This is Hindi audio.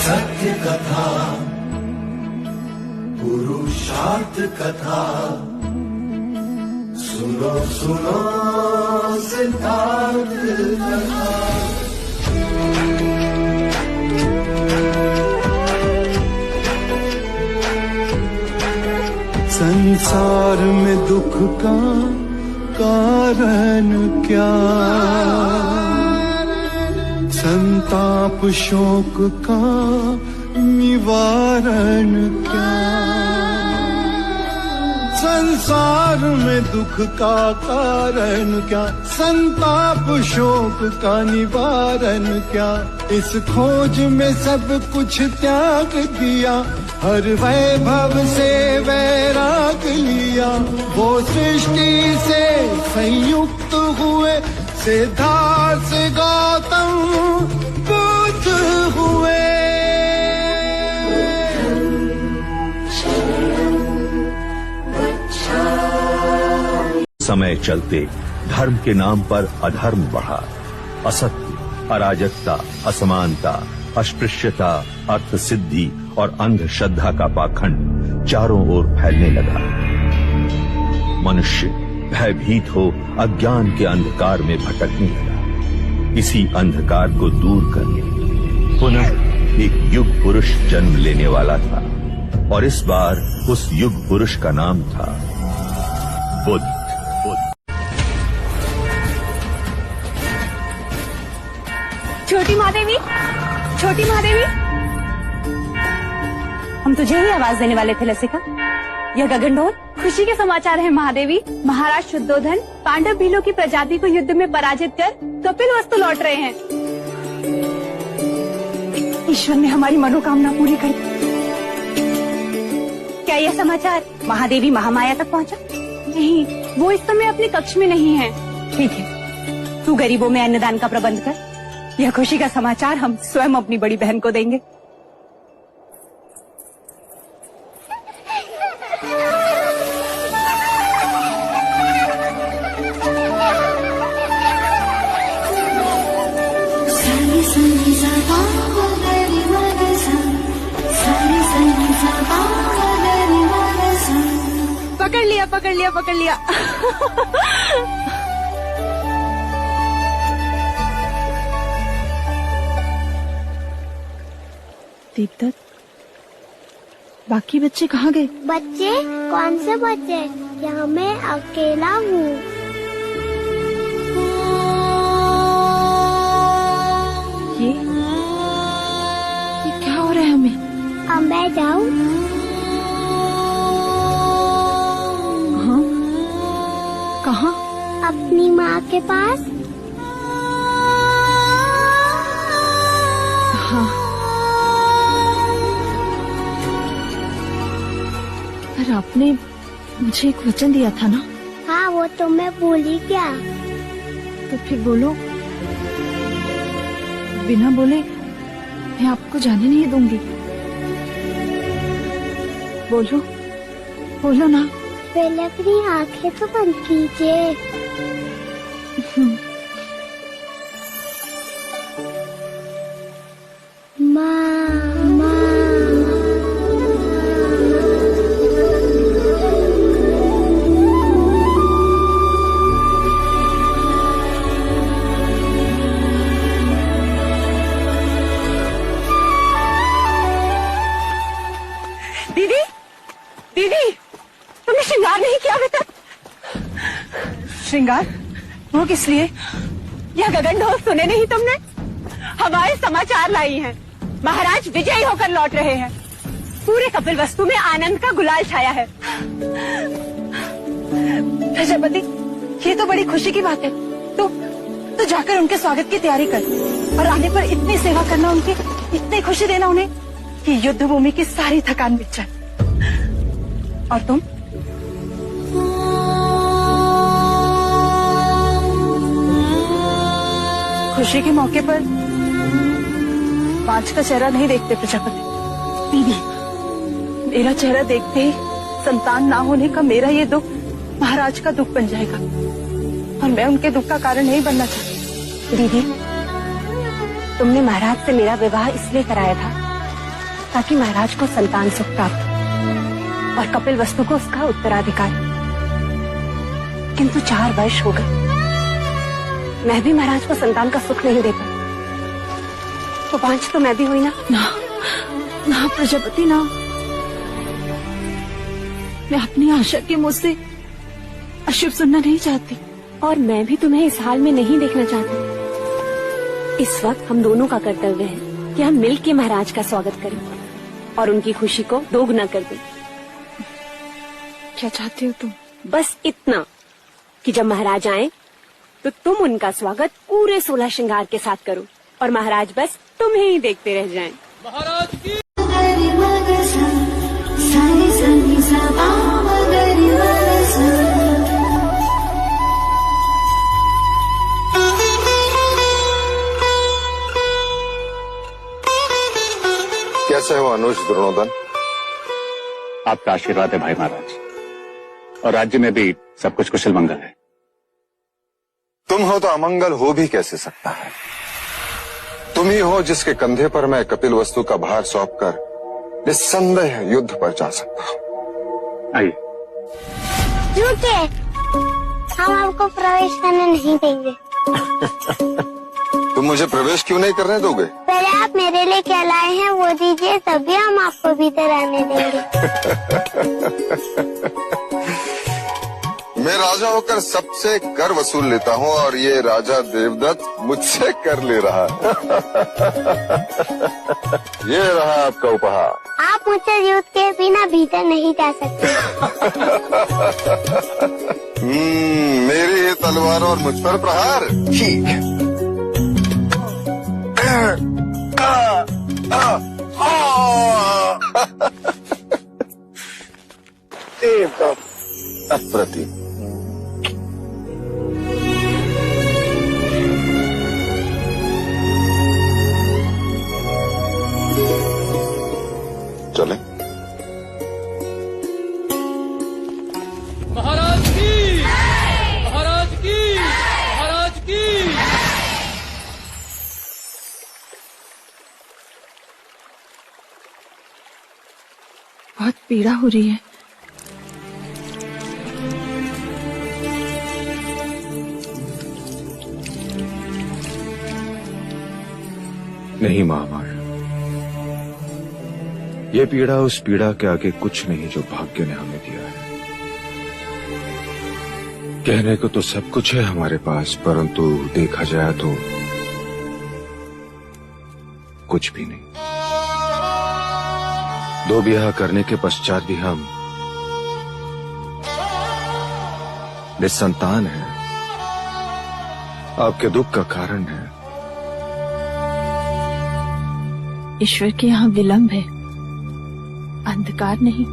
सत्य कथा, पुरुषार्थ कथा, सुनो सुनो सिद्धार्थ कथा। संसार में दुख का कारण क्या, संताप शोक का निवारण क्या। संसार में दुख का कारण क्या, संताप शोक का निवारण क्या। इस खोज में सब कुछ त्याग दिया, हर वैभव से वैराग लिया। वो सृष्टि से संयुक्त हुए, सिद्धार्थ गौतम बुद्ध हुए। समय चलते धर्म के नाम पर अधर्म बढ़ा, असत्य, अराजकता, असमानता, अस्पृश्यता, अर्थ सिद्धि और अंधश्रद्धा का पाखंड चारों ओर फैलने लगा। मनुष्य भयभीत हो अज्ञान के अंधकार में भटकने लगा। इसी अंधकार को दूर करने पुनः एक युग पुरुष जन्म लेने वाला था, और इस बार उस युग पुरुष का नाम था बुद्ध। छोटी महादेवी, छोटी महादेवी, हम तुझे ही आवाज देने वाले थे लसिका। यह गगनढोल खुशी के समाचार है महादेवी। महाराज शुद्धोधन पांडव भीलों की प्रजाति को युद्ध में पराजित कर कपिलवस्तु लौट रहे हैं। ईश्वर ने हमारी मनोकामना पूरी कर दी। क्या यह समाचार महादेवी महामाया तक पहुंचा? नहीं, वो इस समय अपने कक्ष में नहीं है। ठीक है, तू गरीबों में अन्नदान का प्रबंध कर। यह खुशी का समाचार हम स्वयं अपनी बड़ी बहन को देंगे। पकड़ लिया, पकड़ लिया, पकड़ लिया। दीपदत्त, बाकी बच्चे कहाँ गए? बच्चे? कौन से बच्चे? यहाँ मैं अकेला हूँ। ये क्या हो रहा है हमें? अब मैं जाऊँ? हाँ, कहाँ? अपनी माँ के पास। हाँ, पर आपने मुझे एक वचन दिया था ना? हाँ, वो तो मैं भूली क्या। तो फिर बोलो। बिना बोले मैं आपको जाने नहीं दूंगी। बोलो, बोलो ना। पहले अपनी आंखें तो बंद कीजिए। दीदी, दीदी, तुमने श्रृंगार नहीं किया अभी तक? श्रृंगार? वो किस लिए? यह गगनढोल सुने नहीं तुमने? हमारे समाचार लाई हैं। महाराज विजयी होकर लौट रहे हैं। पूरे कपिलवस्तु में आनंद का गुलाल छाया है। प्रजापति, ये तो बड़ी खुशी की बात है। तो जाकर उनके स्वागत की तैयारी कर, और आने पर इतनी सेवा करना उनकी, इतनी खुशी देना उन्हें कि युद्ध भूमि की सारी थकान मिट जाए। और तुम? खुशी के मौके पर पांच का चेहरा नहीं देखते प्रजापति। दीदी, मेरा चेहरा देखते ही संतान ना होने का मेरा ये दुख महाराज का दुख बन जाएगा और मैं उनके दुख का कारण नहीं बनना चाहती। दीदी, तुमने महाराज से मेरा विवाह इसलिए कराया था ताकि महाराज को संतान सुख प्राप्त और कपिल वस्तु को उसका उत्तराधिकार। किंतु 4 वर्ष हो गए, मैं भी महाराज को संतान का सुख नहीं दे पाई। तो पांच तो मैं भी हुई ना। ना प्रजापति ना, मैं अपनी आशा के मुंह से अशुभ सुनना नहीं चाहती। और मैं भी तुम्हें इस हाल में नहीं देखना चाहती। इस वक्त हम दोनों का कर्तव्य है कि हम मिल के महाराज का स्वागत करें और उनकी खुशी को दोगुना कर दें। क्या चाहती हो तुम? बस इतना कि जब महाराज आए तो तुम उनका स्वागत पूरे 16 श्रृंगार के साथ करो और महाराज बस तुम्हें ही देखते रह जाएं। कैसे हो अनुज द्रोणोदन? आपका आशीर्वाद है भाई महाराज, और राज्य में भी सब कुछ कुशल मंगल है। तुम हो तो अमंगल हो भी कैसे सकता है? तुम ही हो जिसके कंधे पर मैं कपिल वस्तु का भार सौंपकर निस्संदेह युद्ध पर जा सकता हूँ। आइए। झूठे, हम आपको प्रवेश करने नहीं देंगे। तुम मुझे प्रवेश क्यों नहीं करने दोगे? पहले आप मेरे लिए क्या लाए हैं वो दीजिए, तभी हम आपको भीतर आने देंगे। मैं राजा होकर सबसे कर वसूल लेता हूँ और ये राजा देवदत्त मुझसे कर ले रहा है। ये रहा आपका उपहार। आप मुझसे युद्ध के बिना भीतर नहीं जा सकते। मेरी ही तलवार और मुझ पर प्रहार। ठीक है। अप्रतिम। चले। महाराज की, महाराज की, महाराज की। बहुत पीड़ा हो रही है। नहीं महामाया, ये पीड़ा उस पीड़ा के आगे कुछ नहीं जो भाग्य ने हमें दिया है। कहने को तो सब कुछ है हमारे पास, परंतु देखा जाए तो कुछ भी नहीं। 2 ब्याह करने के पश्चात भी हम निसंतान हैं। आपके दुख का कारण है। ईश्वर के यहाँ विलंब है, अंधकार नहीं।